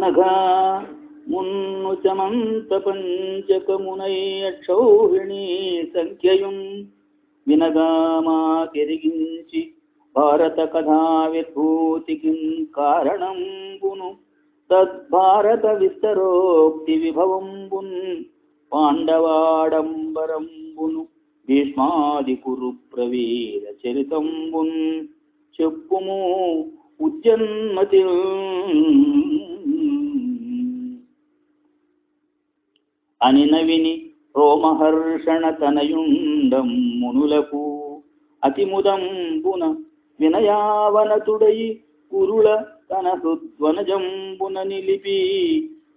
అనగా మున్ను చమంత పంచకమునై అక్షౌహిణీ సంఖ్యయుం వినగా మాకెరిగించి భారత కథా విద్భూతికి కారణంబును తద్భారత విస్తరోక్తి విభవంబున్ పాండవాడంబరంబును భీష్మాది కురు ప్రవీర చరితంబున్ చెప్పుము ఉజ్జన్మతి అని నవిని రోమహర్షణ తనయుండం మునులకు అతిముదంబున వినయావనతుడై కురుల తన హృద్వనజంబున నిలిపి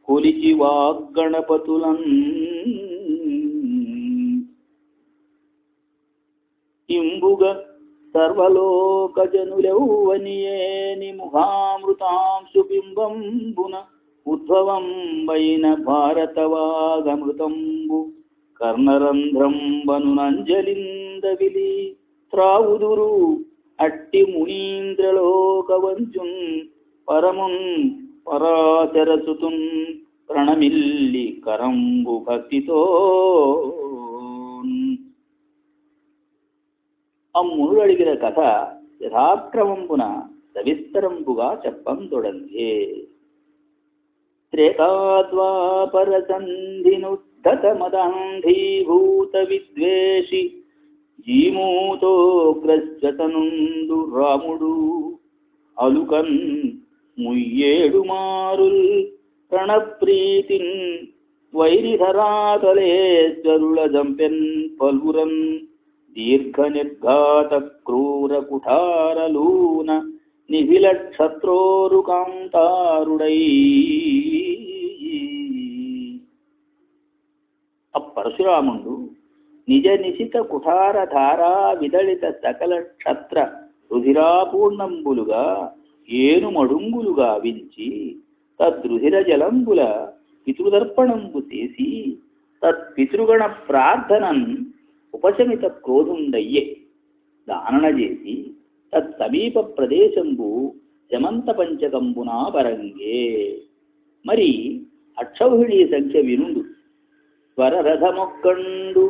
కొలిచి వాగ్గణపతులన్ ఇంబుగ సర్వలోకజనులెవ్వనియేని ముఖామృతాంశు బింబంబున ఉద్భవం వైన భారతవాగమృతంబు కర్ణరంధ్రంబనునంజలిందవిలి త్రావుదురు అట్టి మునీంద్రలోకవంచున్ పరమున్ పరాశరసుతున్ ప్రణమిల్లి కరంబు భక్తితో అమ్ముడు అడిగిన కథ యథాక్రమంబున సవిస్తరంబుగా చెప్పంతొడంగే. త్రేతాద్వాపర సంధినుద్ధత మదంధీభూత విద్వేషి జీమూతోగ్రస్తనుండు రాముడు అలుకన్ ముయ్యేడు మారుల్ ప్రణప్రీతిన్ వైరిధరాతలేశ్వరుల జంపెన్ పల్వురన్ దీర్ఘ నిర్ఘాత క్రూర కుఠారలూన నిఖిల క్షత్రోరుకాంతారుడై పరశురాముడు నిజ నిశిత కుఠార ధారా విదళిత సకల క్షత్ర రుధిరాపూర్ణంబులుగా ఏనుమడుంగులుగా వించి తద్రుధిర జలంబుల పితృదర్పణంబు చేసి తత్పితృగణ ప్రార్థనన్ ఉపశమిత క్రోధుండయ్యే దానన చేసి తత్సమీప ప్రదేశంబు శమంత పంచకంబునా పరంగే. మరి అక్షౌహిణీ సంఖ్య వినుండు. స్వరరథమొక్కండు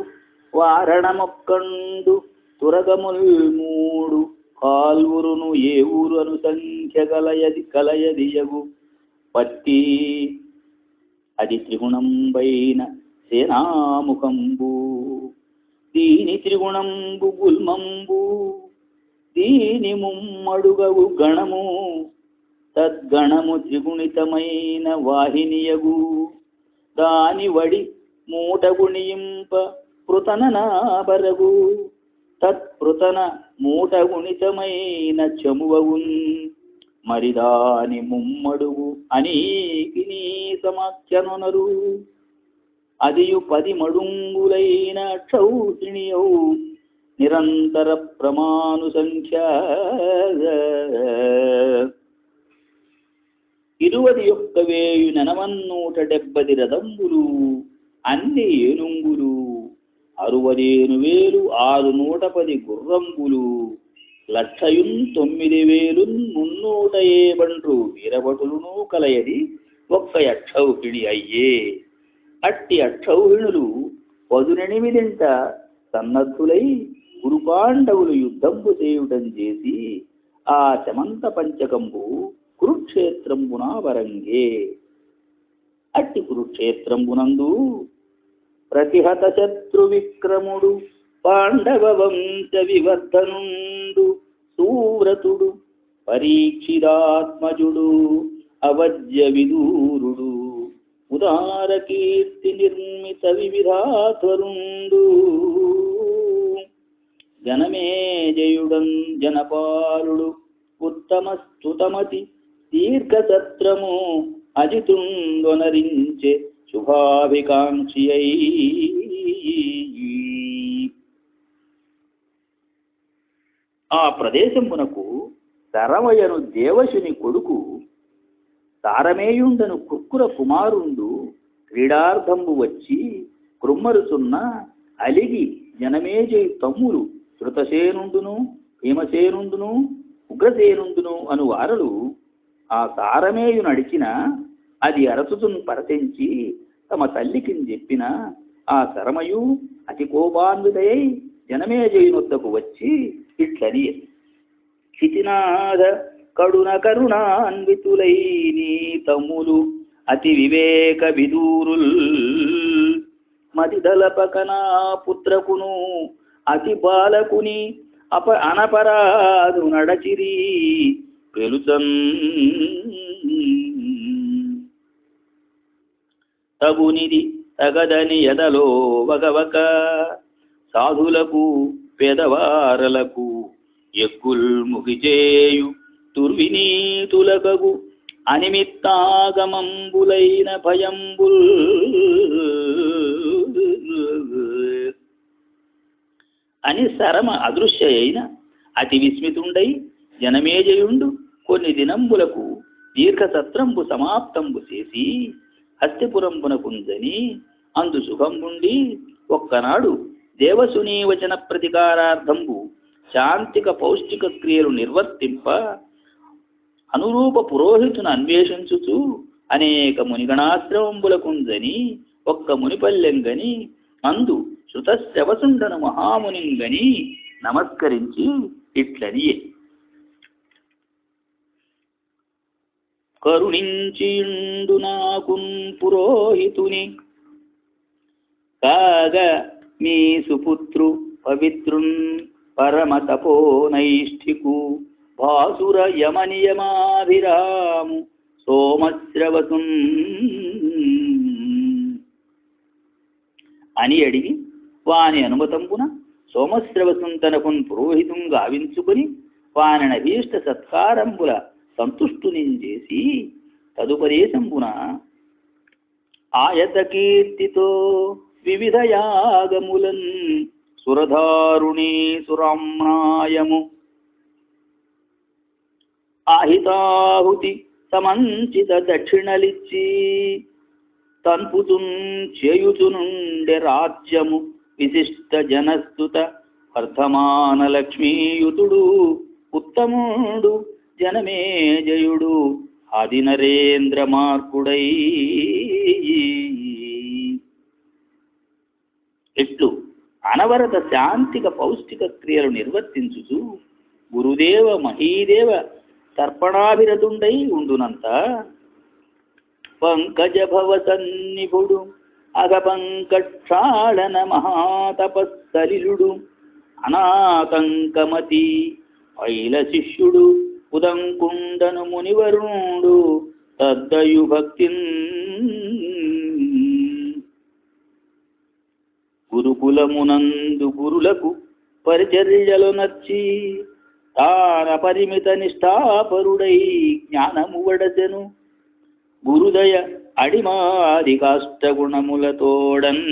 వారణమొక్కండు తురగముల్మూడు కాల్వురును ఏ ఊరు సంఖ్య కలయదియగు పట్టి అది త్రిగుణంబైన సేనాముఖంబు దీని త్రిగుణంబు గుల్మంబు దీని ముమ్మడుగవు గణము తద్గణము త్రిగుణితమైన వాహినియగు దాని వడి మూటగుణింప పృతన నాబరగు తత్పృతన మూటగుణితమైన చమువవున్ మరి దాని ముమ్మడుగు అనీకి నీ సమాఖ్యనొనరు అదియు 10 మడుంగులైన అక్షౌహిణియౌ నిరంతర ప్రమాణు సంఖ్య 21,970 రథంబులు అన్ని ఏనుంగులు 60,610 గుర్రంబులు 1,09,307 వీరభటులను కలయది ఒక్క అక్షౌహిణి అయ్యే. అట్టి అక్షౌహిణులు 18 సన్నద్ధులై గురుపాండవులు యుద్ధంబు చేయుటం చేసి ఆ శమంత పంచకంబు కురుక్షేత్రంబున వరంగే. అట్టి కురుక్షేత్రంబునందు ప్రతిహత శత్రు విక్రముడు పాండవ వంశ వివర్ధనుండు సూవ్రతుడు పరీక్షితాత్మజుడు అవజ్య విదూరుడు ఉదార కీర్తి నిర్మిత వివిధాధ్వరుండు జనమేజయుడన్ జనపాలుడు ఉత్తమ స్తుతమతి దీర్ఘసత్రము అజితుండొనరించే శుభాభికాంక్షి అయి ఆ ప్రదేశమునకు శరవయను దేవశుని కొడుకు తారమేయుండను కుక్కుర కుమారుండు క్రీడార్థంబు వచ్చి కృమ్మరుసున్న అలిగి జనమేజయు తమ్ములు శృతసేనుండును భీమసేనుండును ఉగ్రసేనుండును అను వారలు ఆ తారమేయు నడిచిన అది అరచుతును పరతించి తమ తల్లికి చెప్పిన ఆ శరమయు అతి కోపాన్వితయై జనమేజయునొద్దకు వచ్చి ఇట్లని, క్షితినాథ కడున కరుణాన్వితులై నీ తమ్ములు అతి వివేక విదూరుల్, మతిదలపకనా పుత్రకును అతి బాలకుని అనపరాధు నడచిరి పెలుచన్, తగునిది తగదని ఎదలో వగవక సాధులకు పేదవారలకు ఎక్కుల్ ముగిచేయు దుర్వినీతులకగు అనిమిత్తాగమంబులైన భయంబుల్, అని శరమ అదృశ్య అయిన అతి విస్మితుండై జనమేజయుండు కొన్ని దినంబులకు దీర్ఘసత్రంబు సమాప్తంబు చేసి హస్తిపురంబునకుందని అందు సుఖంబుండి ఒక్కనాడు దేవసునీ వచన ప్రతికారార్థంబు శాంతిక పౌష్టిక క్రియలు నిర్వర్తింప అనురూప పురోహితును అన్వేషించుచు అనేక మునిగణాశ్రమంబులకుందని ఒక్క మునిపల్లెంగని అందు శృతశ్రవసుండను మహామునింగని నమస్కరించి ఇట్లని, కరుణించిండు నాకున్ పురోహితుని కాగ మీ సుపుత్రు పవిత్రున్ పరమ తపోనైష్ఠికు భాసుర యమనియమాభిరాము సోమశ్రవసున్ అని అడిగి వాని అనుమతంపున సోమశ్రవసున్ తనకున్ పురోహితం గావించుకొని వాని అభీష్ట సత్కారంబుల సంతుష్టునించేసి తదుపదేశంబున ఆయత కీర్తితో వివిధ యాగములన్ సురధారుణీ సురామ్నాయము ఆహితాహుతి సమంచిత దక్షిణలిచ్చి తన్పుతున్ చేయుచునుండె రాజ్యము విశిష్ట జనస్తుత వర్ధమాన లక్ష్మీయుతుడు ఉత్తముడు జనమేజయుడు ఆది నరేంద్ర మార్కుడై. ఇట్లు అనవరత శాంతిక పౌష్టిక క్రియలు నిర్వర్తించుచు గురుదేవ మహీదేవ తర్పణాభిరతుండై ఉండునంత పంకజ భవ సన్నిభుడు అగపంకక్షాళన మహాతపస్సలిలుడు అనాతంకమతి పైల శిష్యుడు ఉదంకుండను మునివరుణుడు తద్దయు భక్తిన్ గురుకులమునందు గురులకు పరిచర్యలు నర్చి తాన పరిమిత నిష్ఠాపరుడై జ్ఞానము వడసెను గురుదయ అడిమాది కాష్టగుణములతోడన్